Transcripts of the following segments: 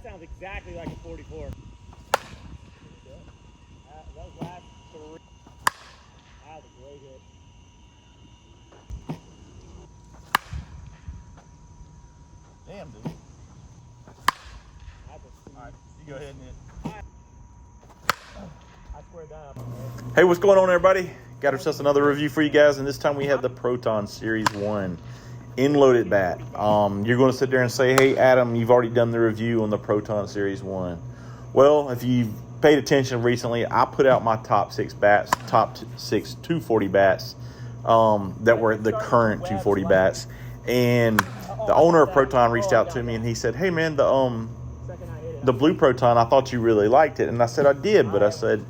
sounds exactly like a 44. Those last three. That was a great hit. Damn, dude. Alright, you go ahead and hit. I squared that up. Hey, what's going on, everybody? Got ourselves another review for you guys, and this time we have the Proton Series 1 in-loaded bat. You're going to sit there and say, hey, Adam, you've already done the review on the Proton Series 1. Well, if you've paid attention recently, I put out my top 6 bats, top 6 240 bats that were the current 240 bats. And the owner of Proton reached out to me, and he said, hey, man, the blue Proton, I thought you really liked it. And I said, I did, but I said,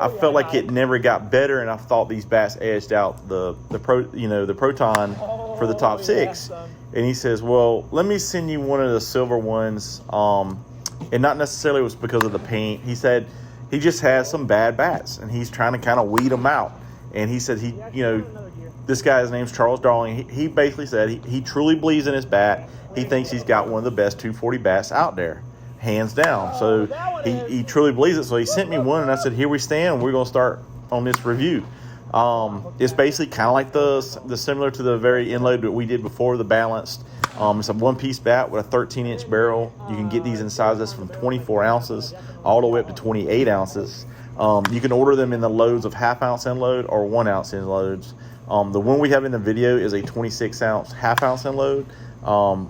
I felt like it never got better, and I thought these bats edged out the Proton for the top 6. And he says, well, let me send you one of the silver ones. And not necessarily was because of the paint. He said he just has some bad bats, and he's trying to kind of weed them out. And he said this guy's name's Charles Darling. He basically said he truly believes in his bat. He thinks he's got one of the best 240 bats out there, hands down. So he truly believes it. So he sent me one, and I said, here we stand. We're going to start on this review. It's basically kind of like the similar to the very inload that we did before, the balanced. It's a one-piece bat with a 13-inch barrel. You can get these in sizes from 24 ounces all the way up to 28 ounces. You can order them in the loads of half-ounce inload or 1-ounce inloads. The one we have in the video is a 26-ounce half-ounce inload.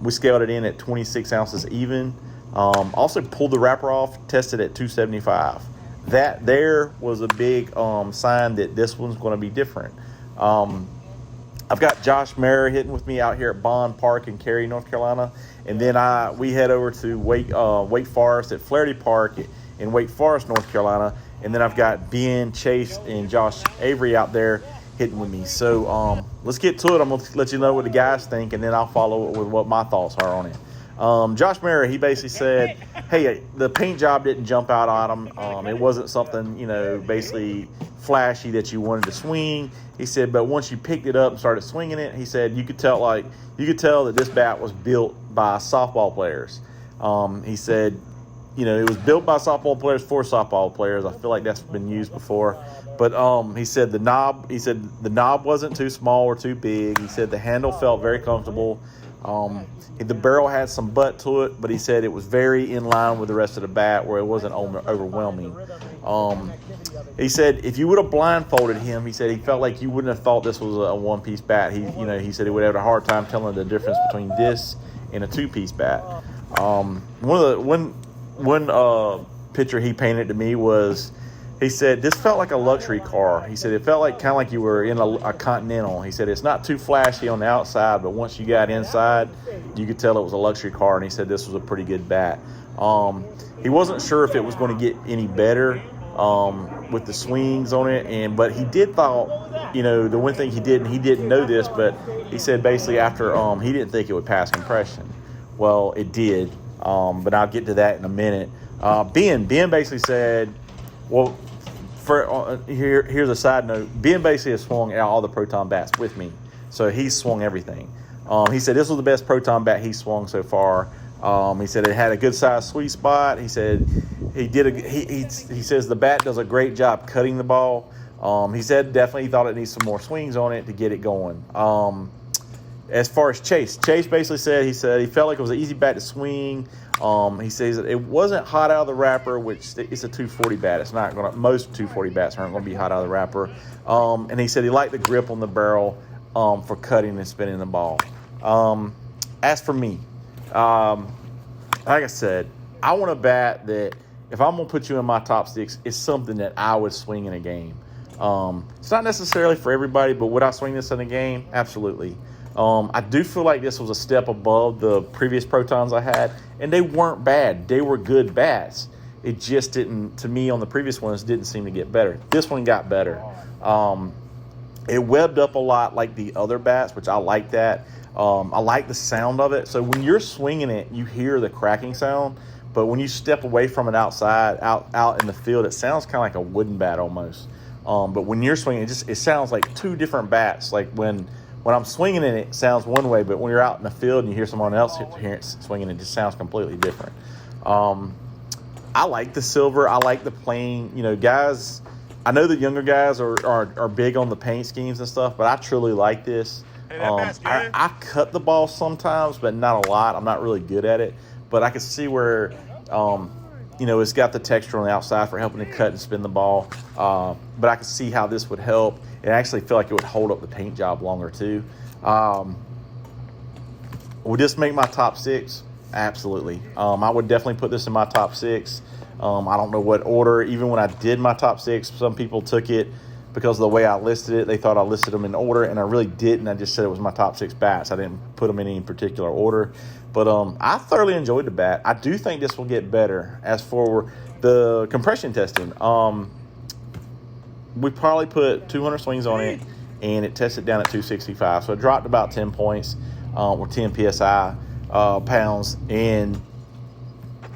We scaled it in at 26 ounces even. Also pulled the wrapper off, tested at 275. That there was a big sign that this one's going to be different. I've got Josh Mayer hitting with me out here at Bond Park in Cary, North Carolina. And then we head over to Wake Forest at Flaherty Park in Wake Forest, North Carolina. And then I've got Ben Chase and Josh Avery out there hitting with me. So let's get to it. I'm going to let you know what the guys think, and then I'll follow it with what my thoughts are on it. Josh Mayer, he basically said, hey, the paint job didn't jump out on him. It wasn't something, basically flashy that you wanted to swing. He said, but once you picked it up and started swinging it, he said you could tell that this bat was built by softball players. He said, it was built by softball players for softball players. I feel like that's been used before. But he said the knob wasn't too small or too big. He said the handle felt very comfortable. The barrel had some butt to it, but he said it was very in line with the rest of the bat, where it wasn't overwhelming. He said if you would have blindfolded him, he said he felt like you wouldn't have thought this was a one-piece bat. He said he would have a hard time telling the difference between this and a two-piece bat. One picture he painted to me was, he said this felt like a luxury car. He said it felt like kind of like you were in a Continental. He said it's not too flashy on the outside, but once you got inside, you could tell it was a luxury car. And he said this was a pretty good bat. He wasn't sure if it was going to get any better with the swings on it, but he did thought, the one thing he didn't know this, but he said basically after he didn't think it would pass compression. Well, it did, but I'll get to that in a minute. Ben basically said, well, here's a side note. Ben basically has swung all the Proton bats with me, so he's swung everything. He said this was the best Proton bat he's swung so far. He said it had a good size sweet spot. He said he says the bat does a great job cutting the ball. He said definitely he thought it needs some more swings on it to get it going. As far as Chase basically said he felt like it was an easy bat to swing. He says that it wasn't hot out of the wrapper, which it's a 240 bat. It's not going to, most 240 bats aren't going to be hot out of the wrapper. And he said he liked the grip on the barrel for cutting and spinning the ball. As for me, like I said, I want a bat that if I'm going to put you in my top 6, it's something that I would swing in a game. It's not necessarily for everybody, but would I swing this in a game? Absolutely. I do feel like this was a step above the previous Protons I had, and they weren't bad. They were good bats. It just didn't, to me, on the previous ones, didn't seem to get better. This one got better. It webbed up a lot like the other bats, which I like that. I like the sound of it. So when you're swinging it, you hear the cracking sound, but when you step away from it outside, out in the field, it sounds kind of like a wooden bat almost. But when you're swinging, it sounds like two different bats. Like when I'm swinging it sounds one way, but when you're out in the field and you hear someone else swinging, it just sounds completely different. I like the silver. I like the plain. You know, guys, I know the younger guys are big on the paint schemes and stuff, but I truly like this. Hey, that bat's good. I cut the ball sometimes, but not a lot. I'm not really good at it, but I can see where, you know, it's got the texture on the outside for helping to cut and spin the ball. But I can see how this would help. And I actually feel like it would hold up the paint job longer too. Would this make my top 6? Absolutely. I would definitely put this in my top 6. I don't know what order. Even when I did my top 6, some people took it because of the way I listed it. They thought I listed them in order, and I really didn't. I just said it was my top 6 bats. I didn't put them in any particular order. But I thoroughly enjoyed the bat. I do think this will get better. As for the compression testing, we probably put 200 swings on it, and it tested down at 265. So it dropped about 10 points or 10 PSI pounds. And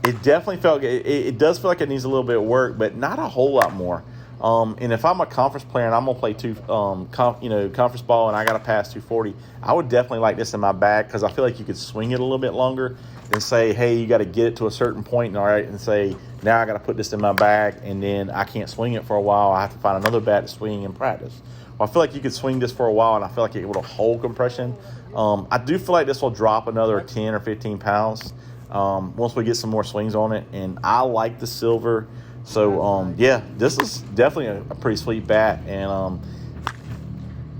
it definitely felt, it does feel like it needs a little bit of work, but not a whole lot more. And if I'm a conference player and I'm gonna play conference ball and I gotta pass 240, I would definitely like this in my bag because I feel like you could swing it a little bit longer than say, hey, you got to get it to a certain point, and all right, and say now I got to put this in my bag, and then I can't swing it for a while. I have to find another bat to swing in practice. Well, I feel like you could swing this for a while, and I feel like it will hold compression. I do feel like this will drop another 10 or 15 pounds once we get some more swings on it, and I like the silver. So, yeah, this is definitely a pretty sweet bat. And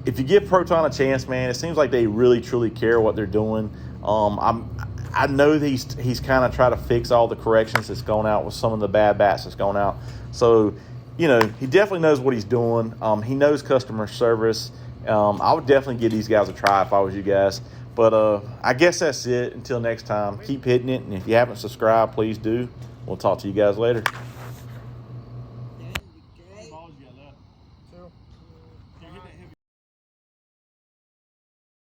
if you give Proton a chance, man, it seems like they really, truly care what they're doing. I know that he's kind of tried to fix all the corrections that's gone out with some of the bad bats that's gone out. So, you know, he definitely knows what he's doing. He knows customer service. I would definitely give these guys a try if I was you guys. But I guess that's it. Until next time, keep hitting it. And if you haven't subscribed, please do. We'll talk to you guys later.